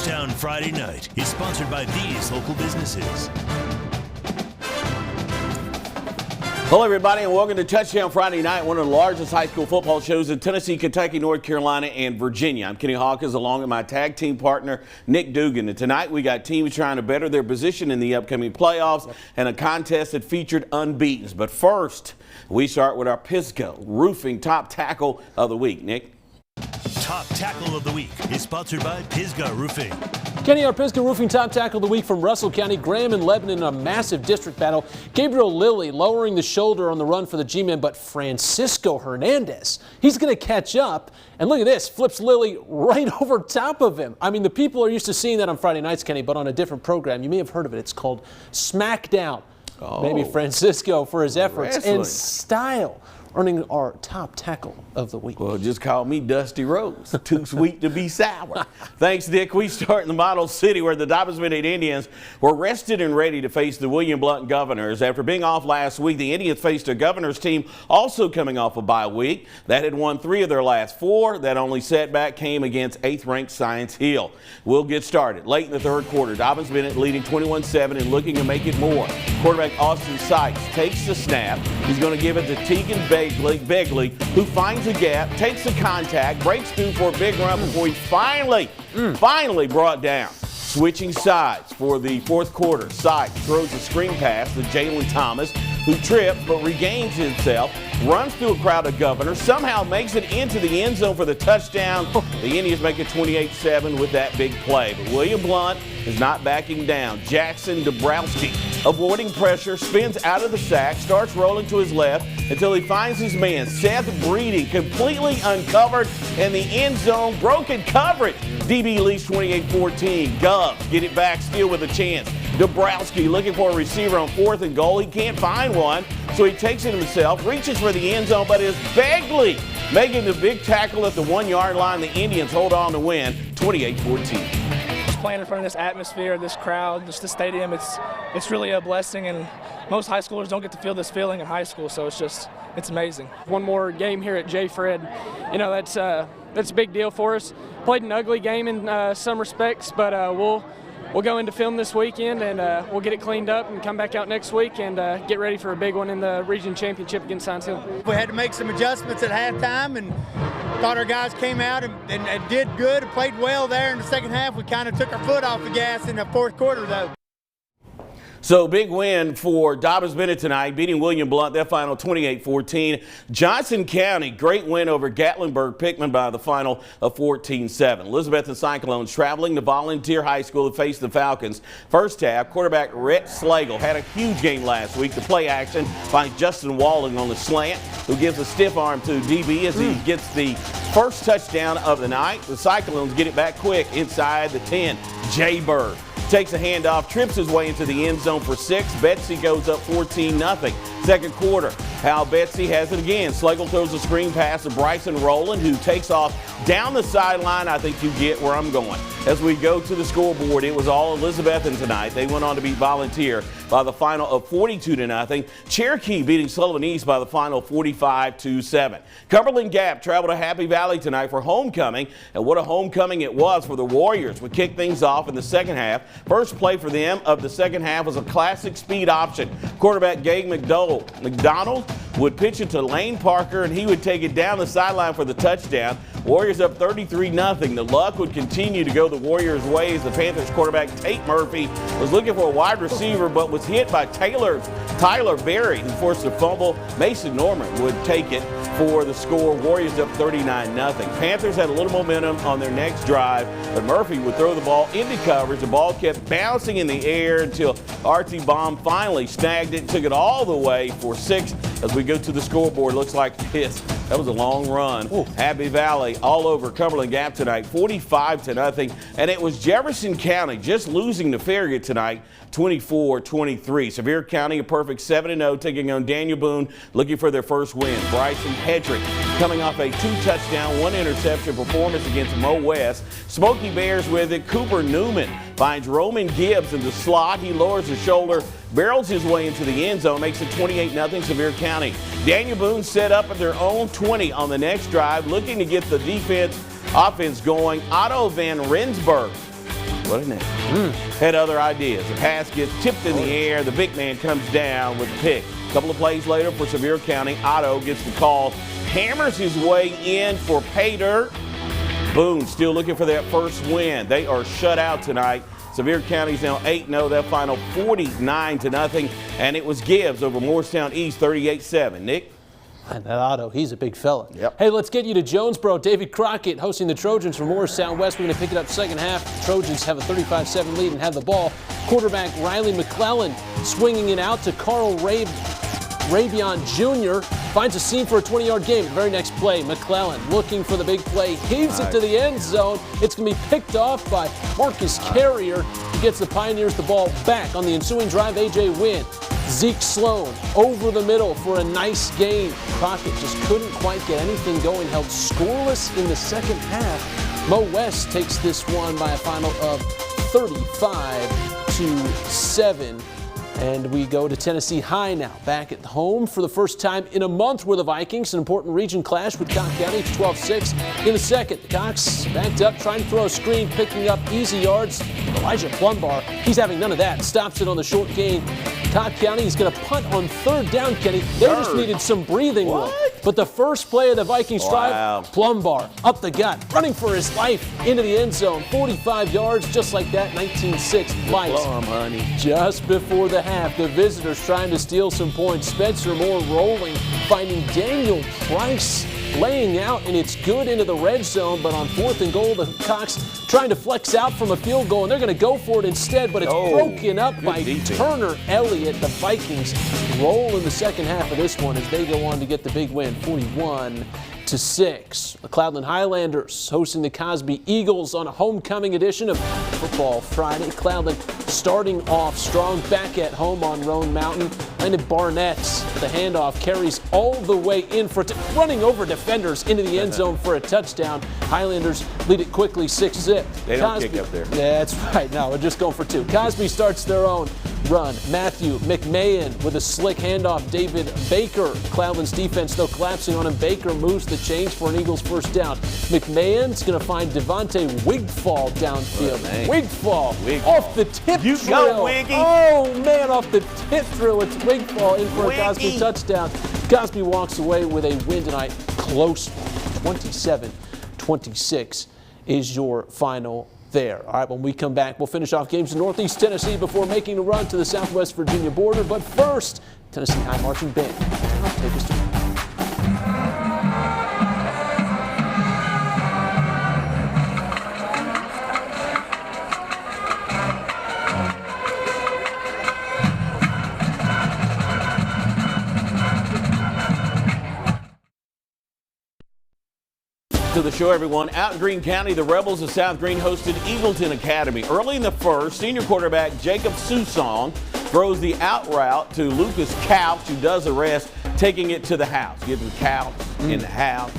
Touchdown Friday Night is sponsored by these local businesses. Hello, everybody, and welcome to Touchdown Friday Night, one of the largest high school football shows in Tennessee, Kentucky, North Carolina, and Virginia. I'm Kenny Hawkins, along with my tag team partner, Nick Dugan. And tonight, we got teams trying to better their position in the upcoming playoffs and a contest that featured unbeatens. But first, we start with our Pisgah Roofing Top Tackle of the Week. Nick? Top Tackle of the Week is sponsored by Pisgah Roofing. Kenny, our Pisgah Roofing Top Tackle of the Week from Russell County. Graham and Lebanon in a massive district battle. Gabriel Lilly lowering the shoulder on the run for the G-men, but Francisco Hernandez, he's going to catch up. And look at this, flips Lilly right over top of him. I mean, the people are used to seeing that on Friday nights, Kenny, but on a different program. You may have heard of it. It's called Smackdown. Oh, maybe Francisco for his efforts wrestling. and style, earning our Top Tackle of the Week. Well, just call me Dusty Rose. Too sweet to be sour. Thanks, Dick. We start in the Model City, where the DobynsBennett Indians were rested and ready to face the William Blount Governors. After being off last week, the Indians faced a Governors team also coming off a bye week that had won 3 of their last 4. That only setback came against 8th-ranked Science Hill. We'll get started. Late in the third quarter, DobynsBennett leading 21-7 and looking to make it more. Quarterback Austin Sykes takes the snap. He's going to give it to Tegan Begley, who finds a gap, takes the contact, breaks through for a big run before he's finally brought down. Switching sides for the fourth quarter, Sykes throws a screen pass to Jalen Thomas, who trips but regains himself, runs through a crowd of Governors, somehow makes it into the end zone for the touchdown. The Indians make it 28-7 with that big play. But William Blount is not backing down. Jackson Dabrowski, avoiding pressure, spins out of the sack, starts rolling to his left until he finds his man, Seth Breeding, completely uncovered in the end zone. Broken coverage. DB leads 28-14. Govs get it back, still with a chance. Dabrowski looking for a receiver on 4th and goal. He can't find one, so he takes it himself, reaches for the end zone, but it's Begley making the big tackle at the 1-yard line. The Indians hold on to win 28-14. Playing in front of this atmosphere, this crowd, just the stadium, it's really a blessing, and most high schoolers don't get to feel this feeling in high school, so it's amazing. One more game here at J. Fred, you know, that's a big deal for us. Played an ugly game in some respects, but we'll go into film this weekend, and we'll get it cleaned up and come back out next week and get ready for a big one in the region championship against Science Hill. We had to make some adjustments at halftime, and thought our guys came out and did good, played well there in the second half. We kind of took our foot off the gas in the fourth quarter, though. So big win for DobynsBennett tonight, beating William Blount, their final 28-14. Johnson County, great win over Gatlinburg-Pickman by the final of 14-7. Elizabethton Cyclones traveling to Volunteer High School to face the Falcons. First half, quarterback Rhett Slagle had a huge game last week. The play action finds Justin Walling on the slant, who gives a stiff arm to DB as he gets the first touchdown of the night. The Cyclones get it back quick inside the 10. Jay Bird takes a handoff, trips his way into the end zone for 6. Betsy goes up 14-0. Second quarter, Hal Betsy has it again. Slagle throws a screen pass to Bryson Rowland, who takes off down the sideline. I think you get where I'm going. As we go to the scoreboard, it was all Elizabethton tonight. They went on to beat Volunteer by the final of 42-0. Cherokee beating Sullivan East by the final 45-7. Cumberland Gap traveled to Happy Valley tonight for homecoming, and what a homecoming it was for the Warriors. We kicked things off in the second half. First play for them of the second half was a classic speed option. Quarterback Gabe McDonald would pitch it to Lane Parker, and he would take it down the sideline for the touchdown. Warriors up 33-0. The luck would continue to go the Warriors' way as the Panthers quarterback Tate Murphy was looking for a wide receiver but was hit by Tyler Berry, who forced a fumble. Mason Norman would take it for the score. Warriors up 39-0. Panthers had a little momentum on their next drive, but Murphy would throw the ball into coverage. The ball kept bouncing in the air until R.T. Baum finally snagged it, took it all the way for 6. As we go to the scoreboard, looks like this. That was a long run. Ooh. Happy Valley all over Cumberland Gap tonight, 45-0. And it was Jefferson County just losing to Farragut tonight, 24-23. Sevier County a perfect 7-0, taking on Daniel Boone, looking for their first win. Bryson Hedrick coming off a 2-touchdown, 1-interception performance against Mo West. Smoky Bears with it. Cooper Newman finds Roman Gibbs in the slot. He lowers his shoulder, barrels his way into the end zone, makes it 28-0 Sevier County. Daniel Boone set up at their own 20 on the next drive, looking to get the offense going. Otto Van Rensburg What a name. Had other ideas. The pass gets tipped in the air. The big man comes down with the pick. A couple of plays later for Sevier County, Otto gets the call, hammers his way in for pay dirt. Boone still looking for that first win. They are shut out tonight. Sevier County's now 8-0. That final 49-0. And it was Gibbs over Morristown East 38-7. Nick? And that Otto, he's a big fella. Yep. Hey, let's get you to Jonesboro. David Crockett hosting the Trojans from Morristown West. We're going to pick it up second half. The Trojans have a 35-7 lead and have the ball. Quarterback Riley McClellan swinging it out to Carl Rabion Jr. Finds a seam for a 20-yard gain. The very next play, McClellan looking for the big play. Heaves it to the end zone. It's going to be picked off by Marcus Carrier. He gets the Pioneers the ball back on the ensuing drive. A.J. Wynn. Zeke Sloan over the middle for a nice gain. Crockett just couldn't quite get anything going. Held scoreless in the second half. Mo West takes this one by a final of 35-7. And we go to Tennessee High now, back at home for the first time in a month with the Vikings. An important region clash with Cobb County. It's 12-6 in the second. The Cox backed up, trying to throw a screen, picking up easy yards. Elijah Plumbar, he's having none of that. Stops it on the short gain. Cobb County is going to punt on third down, Kenny. They just needed some breathing room. But the first play of the Vikings drive, Plumbar up the gut, running for his life into the end zone. 45 yards, just like that, 19-6 Vikes. Just before the half, the visitors trying to steal some points. Spencer Moore rolling, finding Daniel Price laying out, and it's good into the red zone. But on 4th and goal, the Cox trying to flex out from a field goal, and they're going to go for it instead, but it's broken up by Turner Elliott. The Vikings roll in the second half of this one as they go on to get the big win, 41-6. The Cloudland Highlanders hosting the Cosby Eagles on a homecoming edition of Football Friday. Cloudland starting off strong back at home on Roan Mountain. And Barnett, the handoff carries all the way in for running over defenders into the end zone for a touchdown. Highlanders lead it quickly 6-zip. They don't kick up there. Yeah, that's right. No, we're just going for two. Cosby starts their own run. Matthew McMahon with a slick handoff. David Baker. Cloudland's defense, though, collapsing on him. Baker moves the change for an Eagles first down. McMahon's going to find Devontae Wigfall downfield. Wigfall off the tip drill. Go, Wiggy. Oh, man, off the tip drill. It's Wigfall in for a Cosby touchdown. Cosby walks away with a win tonight. Close 27-26 is your final there. All right, when we come back, we'll finish off games in Northeast Tennessee before making a run to the Southwest Virginia border. But first, Tennessee High Marching Band. Take us to the show, everyone. Out in Greene County, the Rebels of South Greene hosted Eagleton Academy. Early in the first, senior quarterback Jacob Susong throws the out route to Lucas Couch, who does the rest, taking it to the house. Giving Couch in the house.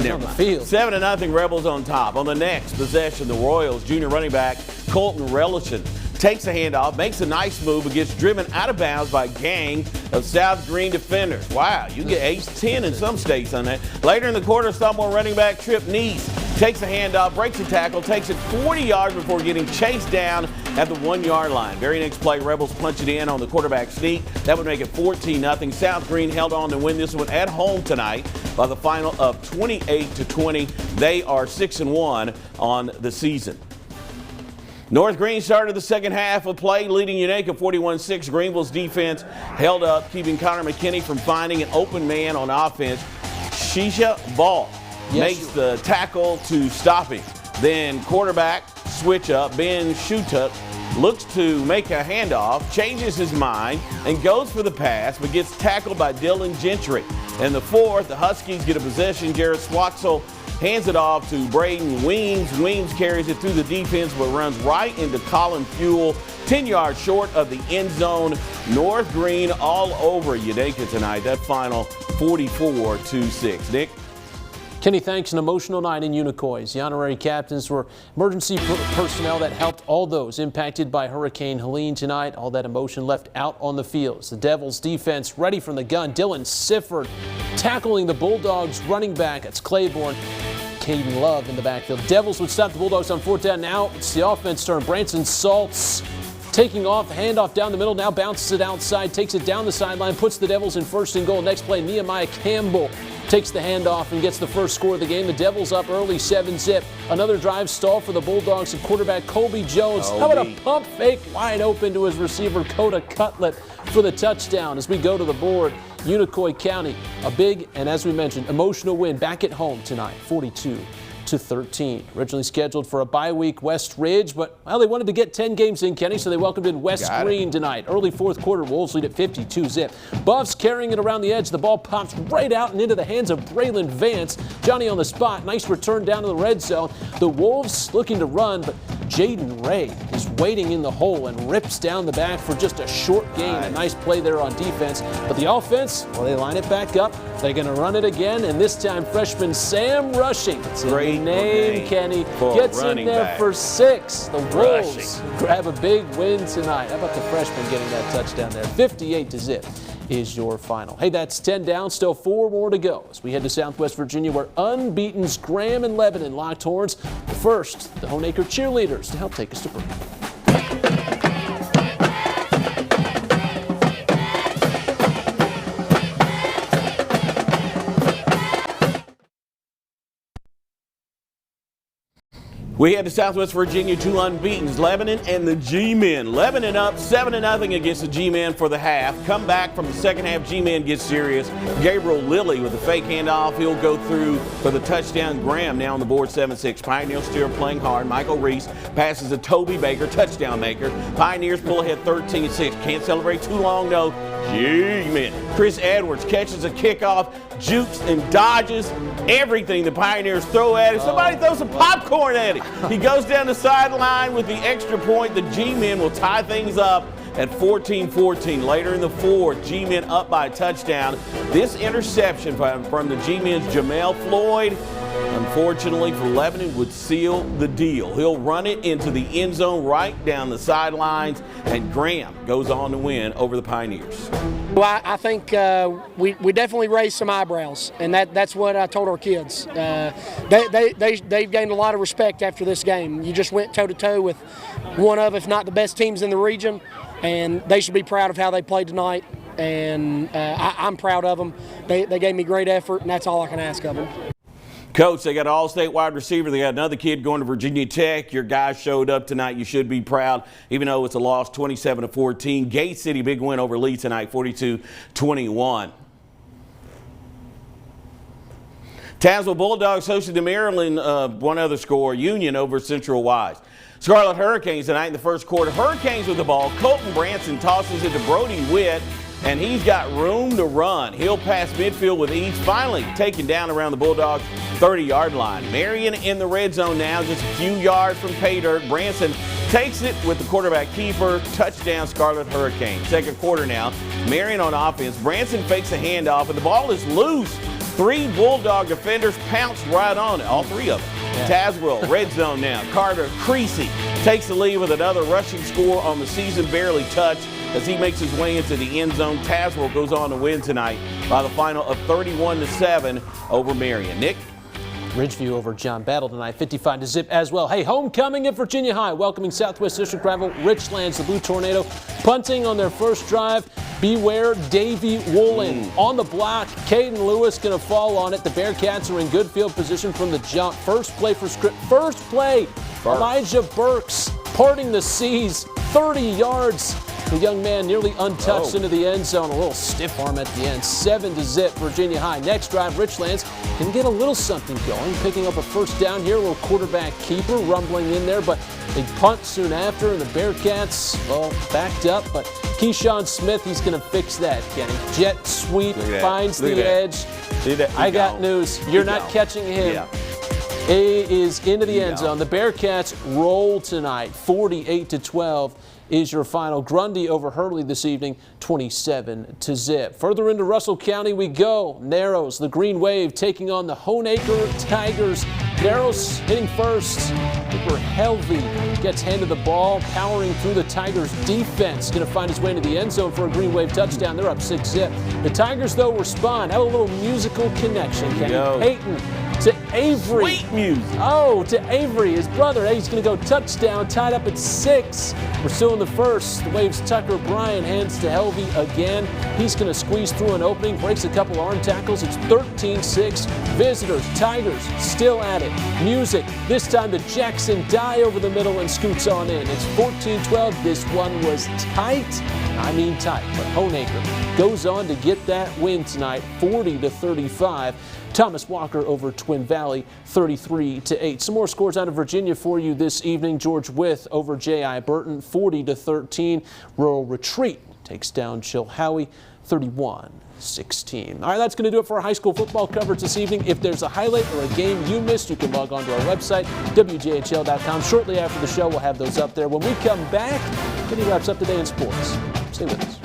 Never mind. Field. 7-0 Rebels on top. On the next possession, the Royals junior running back Colton Relishin takes the handoff, makes a nice move, but gets driven out of bounds by a gang of South Greene defenders. Wow, you get 8-10 in some states on that. Later in the quarter, sophomore running back Trip Neese takes the handoff, breaks the tackle, takes it 40 yards before getting chased down at the 1-yard line. Very next play, Rebels punch it in on the quarterback sneak. That would make it 14-0. South Greene held on to win this one at home tonight by the final of 28-20. They are 6-1 on the season. North Greene started the second half of play, leading Unaka 41-6. Greenville's defense held up, keeping Connor McKinney from finding an open man on offense. Shisha Ball makes the tackle to stop him. Then quarterback switch up, Ben Shutuk looks to make a handoff, changes his mind, and goes for the pass, but gets tackled by Dylan Gentry. In the fourth, the Huskies get a possession. Jared Swaxel hands it off to Braden Weems. Weems carries it through the defense, but runs right into Colin Fuel, 10 yards short of the end zone. North Greene all over Unaka tonight. That final 44-6. Nick? Kenny, thanks. An emotional night in Unicoi. The honorary captains were emergency personnel that helped all those impacted by Hurricane Helene tonight. All that emotion left out on the fields. The Devils defense ready from the gun. Dylan Sifford tackling the Bulldogs running back. That's Claiborne. Caden Love in the backfield. Devils would stop the Bulldogs on 4th down. Now it's the offense turn. Branson Saltz taking off, handoff down the middle, now bounces it outside, takes it down the sideline, puts the Devils in 1st and goal. Next play, Nehemiah Campbell takes the handoff and gets the first score of the game. The Devils up early, 7-zip. Another drive stall for the Bulldogs and quarterback Colby Jones. How about a pump fake wide open to his receiver, Coda Cutlet, for the touchdown. As we go to the board, Unicoi County, a big and, as we mentioned, emotional win back at home tonight, 42-13. Originally scheduled for a bye week, West Ridge, but, well, they wanted to get 10 games in, Kenny, so they welcomed in West Greene tonight. Early 4th quarter, Wolves lead at 52-zip. Buffs carrying it around the edge. The ball pops right out and into the hands of Braylon Vance. Johnny on the spot. Nice return down to the red zone. The Wolves looking to run, but Jaden Ray is waiting in the hole and rips down the back for just a short gain. A nice play there on defense. But the offense, well, they line it back up. They're going to run it again, and this time freshman Sam Rushing. It's in the name, Kenny. Gets in there for 6. The Wolves grab a big win tonight. How about the freshman getting that touchdown there? 58-zip is your final. Hey, that's 10 down, still 4 more to go as we head to Southwest Virginia, where unbeaten's Graham and Lebanon locked horns. First, the Honaker cheerleaders to help take us to break. We head to Southwest Virginia, 2 unbeatens, Lebanon and the G-Men. Lebanon up 7-0 against the G-Men for the half. Come back from the second half, G-Men gets serious. Gabriel Lilly with a fake handoff. He'll go through for the touchdown. Graham now on the board, 7-6. Pioneers still playing hard. Michael Reese passes to Toby Baker, touchdown maker. Pioneers pull ahead 13-6. Can't celebrate too long, though. G-Men. Chris Edwards catches a kickoff, jukes and dodges everything the Pioneers throw at him. Somebody throw some popcorn at him. He goes down the sideline with the extra point. The G-Men will tie things up at 14-14. Later in the 4th, G-Men up by a touchdown. This interception from the G-Men's Jamel Floyd, unfortunately for Lebanon, would seal the deal. He'll run it into the end zone right down the sidelines, and Graham goes on to win over the Pioneers. Well, I think we definitely raised some eyebrows, and that's what I told our kids. They've gained a lot of respect after this game. You just went toe-to-toe with one of, if not the best teams in the region, and they should be proud of how they played tonight, and I'm proud of them. They gave me great effort, and that's all I can ask of them. Coach, they got an all-state wide receiver. They got another kid going to Virginia Tech. Your guys showed up tonight. You should be proud, even though it's a loss, 27-14. Gate City, big win over Lee tonight, 42-21. Tazewell Bulldogs hosted the Maryland, one other score, Union over Central Wise. Scarlet Hurricanes tonight in the first quarter. Hurricanes with the ball. Colton Branson tosses it to Brody Witt, and he's got room to run. He'll pass midfield with ease, finally taken down around the Bulldogs' 30-yard line. Marion in the red zone now, just a few yards from pay dirt. Branson takes it with the quarterback keeper. Touchdown, Scarlet Hurricanes. Second quarter now. Marion on offense. Branson fakes a handoff, and the ball is loose. 3 Bulldog defenders pounced right on it, all 3 of them. Tazewell, red zone now. Carter Creasy takes the lead with another rushing score on the season, barely touched, as he makes his way into the end zone. Tazewell goes on to win tonight by the final of 31-7 over Marion. Nick? Ridgeview over John Battle tonight, 55-zip as well. Hey, homecoming at Virginia High, welcoming Southwest District rival Richlands, the Blue Tornado, punting on their first drive. Beware Davey Woolen on the block. Caden Lewis going to fall on it. The Bearcats are in good field position from the jump. First play for script. First play. Elijah Burks parting the seas, 30 yards. The young man nearly untouched into the end zone. A little stiff arm at the end. 7-zip, Virginia High. Next drive, Richlands can get a little something going. Picking up a first down here. A little quarterback keeper rumbling in there, but they punt soon after, and the Bearcats, well, backed up. But Keyshawn Smith, he's going to fix that, Kenny. Jet sweep, finds the edge. I got news. You're not catching him. Yeah. A is into the end zone. The Bearcats roll tonight, 48-12. Is your final. Grundy over Hurley this evening, 27-zip. Further into Russell County we go. Narrows, the Green Wave taking on the Honaker Tigers. Narrows hitting first. Cooper Helvey gets handed the ball, powering through the Tigers defense. Going to find his way into the end zone for a Green Wave touchdown. They're up 6-zip. The Tigers, though, respond. Have a little musical connection. Kenny Payton to Avery. Sweet music. Oh, to Avery, his brother. He's going to go touchdown, tied up at 6. We're still in the first. The Waves' Tucker Bryan hands to Helvey again. He's going to squeeze through an opening, breaks a couple arm tackles. It's 13-6. Visitors, Tigers, still at it. Music, this time to Jackson Dye over the middle and scoots on in. It's 14-12. This one was tight. I mean tight, but Honaker goes on to get that win tonight, 40-35. Thomas Walker over Twin Valley, 33-8. Some more scores out of Virginia for you this evening. George Wythe over J.I. Burton, 40-13. Rural Retreat takes down Chilhowie, 31-16. All right, that's going to do it for our high school football coverage this evening. If there's a highlight or a game you missed, you can log on to our website, WJHL.com. Shortly after the show, we'll have those up there. When we come back, Vinny wraps up today in sports. Stay with us.